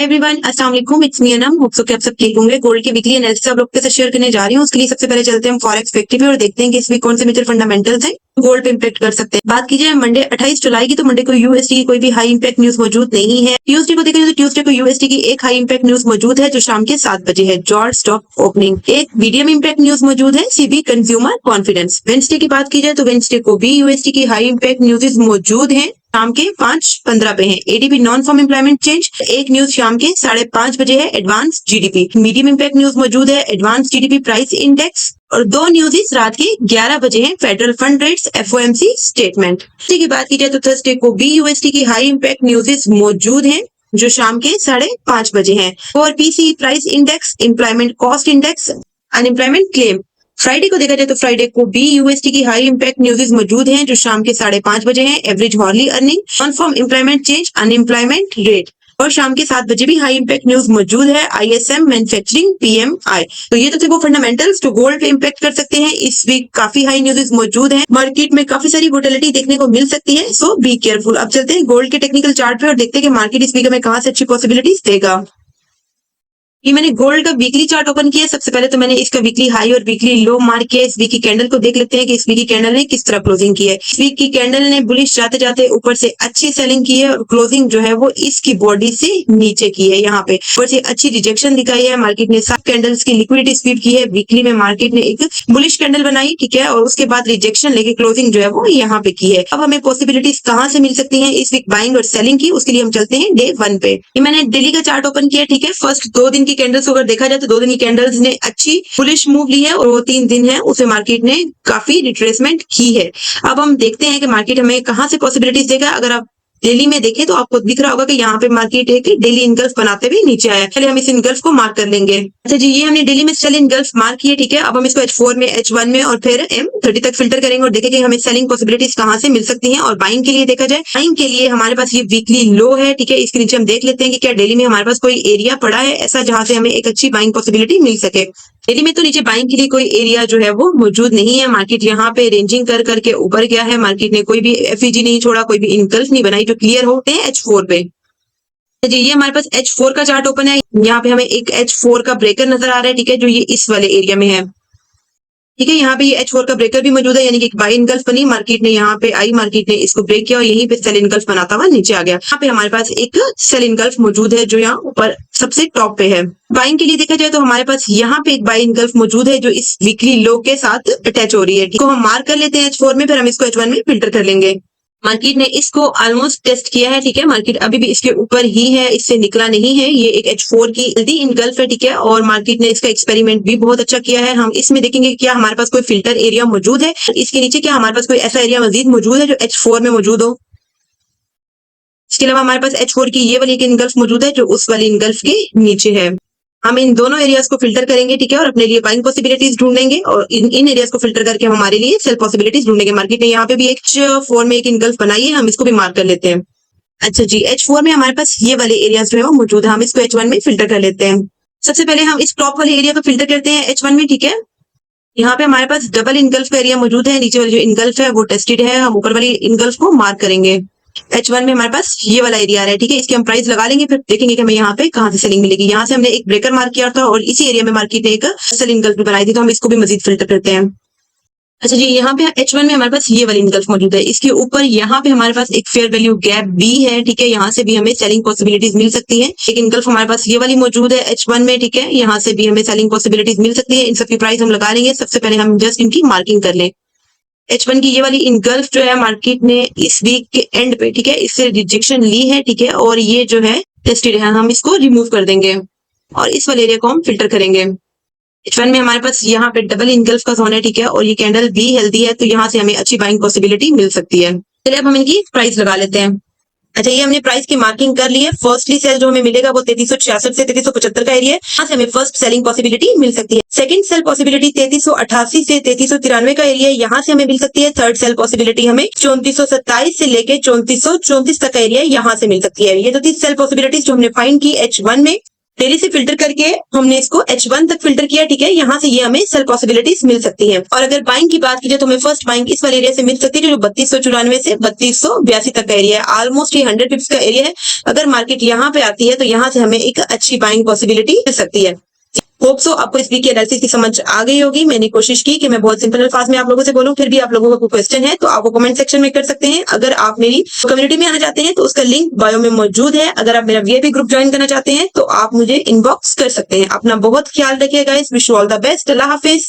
Hi everyone, अस्सलाम वालेकुम। It's me Anam. Hope so कि आप सब ठीक होंगे। गोल्ड के वीकली एनालिसिस आप लोग के साथ शेयर करने जा रही हूँ। उसके लिए सबसे पहले चलते हैं हम फॉरेक्स फैक्ट्री पे और देखते हैं कि इस वीक कौन से मेजर फंडामेंटल्स हैं गोल्ड पे इम्पैक्ट कर सकते हैं। बात कीजिए मंडे 28 जुलाई की, तो मंडे को यूएसडी की कोई भी हाई इम्पैक्ट न्यूज मौजूद नहीं है। ट्यूसडे को देखा जाए तो ट्यूसडे को यूएसडी की एक हाई इम्पैक्ट न्यूज मौजूद है जो शाम के 7 बजे है, जॉर्ज स्टॉक ओपनिंग। एक मीडियम इम्पैक्ट न्यूज मौजूद है, सीबी कंज्यूमर कॉन्फिडेंस। वेंसडे की बात की जाए तो वेंसडे को भी यूएसडी की हाई इम्पैक्ट न्यूज मौजूद है, शाम के 5:15 पे है। ADP non farm employment change एक न्यूज शाम के 5:30 बजे है, advance GDP. Medium impact news मौजूद है, एडवांस जीडीपी प्राइस इंडेक्स। और दो न्यूज रात के 11 बजे हैं, federal fund rates, FOMC statement. Thursday की बात की जाए तो थर्सडे को भी यूएसडी की हाई इम्पैक्ट न्यूज मौजूद है जो शाम के 5:30 बजे हैं। और PC price index, employment cost index, unemployment claim. Friday को देखा जाए तो फ्राइडे को भी यूएसडी की हाई इम्पैक्ट न्यूज मौजूद हैं जो शाम के 5:30 बजे हैं, average hourly earning, non farm employment change, unemployment rate. और शाम के 7 बजे भी हाई इम्पैक्ट न्यूज मौजूद है, आईएसएम, मैन्युफैक्चरिंग, पीएमआई। तो ये तो थे वो फंडामेंटल्स जो गोल्ड पे इम्पैक्ट कर सकते हैं। इस वीक काफी हाई न्यूज मौजूद है, मार्केट में काफी सारी वोलेटिलिटी देखने को मिल सकती है, सो बी केयरफुल। अब चलते हैं गोल्ड के टेक्निकल चार्ट पे और देखते हैं कि मार्केट इस वीक में कहां से अच्छी पॉसिबिलिटीज देगा। ये मैंने गोल्ड का वीकली चार्ट ओपन किया है। सबसे पहले तो मैंने इसका वीकली हाई और वीकली लो मार्क किया। इस वीक की कैंडल को देख लेते हैं कि इस वीक की कैंडल ने किस तरह क्लोजिंग की है। इस वीक की कैंडल ने बुलिश जाते जाते ऊपर से अच्छी सेलिंग की है और क्लोजिंग जो है वो इसकी बॉडी से नीचे की है। यहाँ पे ऊपर से अच्छी रिजेक्शन दिखाई है। मार्केट ने 7 कैंडल्स की लिक्विडिटी स्वीप की है। वीकली में मार्केट ने एक बुलिश कैंडल बनाई, ठीक है, और उसके बाद रिजेक्शन लेके क्लोजिंग जो है वो यहाँ पे की है। अब हमें पॉसिबिलिटीज कहाँ से मिल सकती है इस वीक बाइंग और सेलिंग की, उसके लिए हम चलते हैं डे 1 पे। ये मैंने डेली का चार्ट ओपन किया, ठीक है। फर्स्ट 2 दिन की कैंडल्स अगर देखा तो 2 दिन की कैंडल्स ने अच्छी बुलिश मूव ली है और वो 3 दिन है उसमें मार्केट ने काफी रिट्रेसमेंट की है। अब हम देखते हैं कि मार्केट हमें कहां से पॉसिबिलिटीज देगा। अगर आप डेली में देखें तो आपको दिख रहा होगा कि यहाँ पे मार्केट एक डेली इनगल्फ बनाते हुए नीचे आया है। चलिए हम इस इनगल्फ को मार्क कर लेंगे। अच्छा जी, ये हमने डेली में सेल इनगल्फ मार्क किए, ठीक है। अब हम इसको H4 में, H1 में और फिर M30 तक फिल्टर करेंगे और देखेंगे हमें सेलिंग पॉसिबिलिटीज कहां से मिल सकती हैं। और बाइंग के लिए देखा जाए, बाइंग के लिए हमारे पास ये वीकली लो है, ठीक है। इसके नीचे हम देख लेते हैं कि क्या डेली में हमारे पास कोई एरिया पड़ा है ऐसा जहां से हमें एक अच्छी बाइंग पॉसिबिलिटी मिल सके। डेली में तो नीचे बाइंग के लिए कोई एरिया जो है वो मौजूद नहीं है। मार्केट यहाँ पे रेंजिंग कर करके ऊपर गया है। मार्केट ने कोई भी एफईजी नहीं छोड़ा, कोई भी इनगल्फ नहीं बनाई जो क्लियर होते हैं H4 पे। जी, ये हमारे पास H4 का चार्ट ओपन है। यहाँ पे हमें एक H4 का ब्रेकर नजर आ रहा है, ठीक है, जो ये इस वाले एरिया में है, ठीक है। यहाँ पे ये H4 का ब्रेकर भी मौजूद है, यानी कि एक बाई इनगल्फ बनी। मार्केट ने यहाँ पे आई, मार्केट ने इसको ब्रेक किया और यहीं पे सेल इनगल्फ बनाता हुआ नीचे आ गया। यहाँ पे हमारे पास एक सेल इनगल्फ मौजूद है जो यहाँ ऊपर सबसे टॉप पे है। बाइंग के लिए देखा जाए तो हमारे पास यहाँ पे एक बाई इनगल्फ मौजूद है जो इस वीकली लो के साथ अटैच हो रही है। इसको हम मार्क कर लेते हैं H4 में, फिर हम इसको H1 में फिल्टर कर लेंगे। मार्केट ने इसको ऑलमोस्ट टेस्ट किया है, ठीक है। मार्केट अभी भी इसके ऊपर ही है, इससे निकला नहीं है। ये एक H4 की जल्दी इनगल्फ है, ठीक है। और मार्केट ने इसका एक्सपेरिमेंट भी बहुत अच्छा किया है। हम इसमें देखेंगे क्या हमारे पास कोई फिल्टर एरिया मौजूद है, इसके नीचे क्या हमारे पास कोई ऐसा एरिया मजीद मौजूद है जो H4 में मौजूद हो। इसके अलावा हमारे पास H4 की ये वाली एक इनगल्फ मौजूद है जो उस वाली इनगल्फ के नीचे है। हम इन दोनों एरियाज को फिल्टर करेंगे, ठीक है, और अपने लिए बाइंग पॉसिबिलिटीज ढूंढेंगे और इन एरियाज को फिल्टर करके हम हमारे लिए सेल पॉसिबिलिटीज ढूंढेंगे। मार्केट ने यहाँ पे भी H4 में एक इनगल्फ बनाई है, हम इसको भी मार्क कर लेते हैं। अच्छा जी, H4 में हमारे पास ये वाले एरियाज जो है वो मौजूद है, हम इसको H1 में फिल्टर कर लेते हैं। सबसे पहले हम इस टॉप वाले एरिया को फिल्टर करते हैं H1 में, ठीक है। यहाँ पे हमारे पास डबल इनगल्फ का एरिया मौजूद है। नीचे वाली जो इनगल्फ है वो टेस्टेड है, हम ऊपर वाली इनगल्फ को मार्क करेंगे। H1 में हमारे पास ये वाला एरिया आ रहा है, ठीक है। इसकी हम प्राइस लगा लेंगे, फिर देखेंगे कि हमें यहाँ पे कहाँ से सेलिंग मिलेगी। यहाँ से हमने एक ब्रेकर मार्क किया था और इसी एरिया में मार्केट ने एक सेल इनगल्फ भी बनाई थी, तो हम इसको भी मजीद फिल्टर करते हैं। अच्छा जी, यहाँ पे H1 में हमारे पास ये वाली इनगल्फ मौजूद है। इसके ऊपर यहाँ पे हमारे पास एक फेयर वैल्यू गैप भी है, ठीक है। यहाँ से भी हमें सेलिंग पॉसिबिलिटीज मिल सकती है। एक इनगल्फ हमारे पास ये वाली मौजूद है H1 में, ठीक है। यहाँ से भी हमें सेलिंग पॉसिबिलिटीज मिल सकती है। इन सबकी प्राइस हम लगा लेंगे। सबसे पहले हम जस्ट इनकी मार्किंग कर लें। H1 की ये वाली इनगल्फ जो है मार्केट ने इस वीक के एंड पे, ठीक है, इससे रिजेक्शन ली है, ठीक है, और ये जो है टेस्टेड है, हम इसको रिमूव कर देंगे और इस वाले एरिया को हम फिल्टर करेंगे। H1 में हमारे पास यहाँ पे डबल इनगल्फ का जोन है, ठीक है, और ये कैंडल भी हेल्दी है, तो यहाँ से हमें अच्छी बाइंग पॉसिबिलिटी मिल सकती है। चलिए अब हम इनकी प्राइस लगा लेते हैं। अच्छा, ये हमने प्राइस की मार्किंग कर ली है। फर्स्टली सेल जो हमें मिलेगा वो 3366 से 3375 का एरिया है, यहाँ से हमें फर्स्ट सेलिंग पॉसिबिलिटी मिल सकती है। सेकंड सेल पॉसिबिलिटी 3388 से 3393 का एरिया, यहाँ से हमें मिल सकती है। थर्ड सेल पॉसिबिलिटी हमें 3427 से लेके 3434 तक का एरिया यहाँ से मिल सकती है। ये तो थी सेल पॉसिबिलिटीज जो हमने फाइंड की H1 में। डेली से फिल्टर करके हमने इसको H1 तक फिल्टर किया, ठीक है। यहाँ से ये हमें सेल पॉसिबिलिटीज मिल सकती है। और अगर बाइंग की बात की जाए तो हमें फर्स्ट बाइंग इस वाले एरिया से मिल सकती है जो 3294 से 3282 तक का एरिया है। ऑलमोस्ट ये 100 पिप्स का एरिया है। अगर मार्केट यहाँ पे आती है तो यहाँ से हमें एक अच्छी बाइंग पॉसिबिलिटी मिल सकती है। होप सो आपको इस वीक की एनालिसिस की समझ आ गई होगी। मैंने कोशिश की कि मैं बहुत सिंपल अल्फाज में आप लोगों से बोलूं, फिर भी आप लोगों का कोई क्वेश्चन है तो आप वो कमेंट सेक्शन में कर सकते हैं। अगर आप मेरी कम्युनिटी में आना चाहते हैं तो उसका लिंक बायो में मौजूद है। अगर आप मेरा वीआईपी ग्रुप ज्वाइन करना चाहते हैं तो आप मुझे इनबॉक्स कर सकते हैं। अपना बहुत ख्याल रखिएगा। Wish you all the best. Allah Hafiz.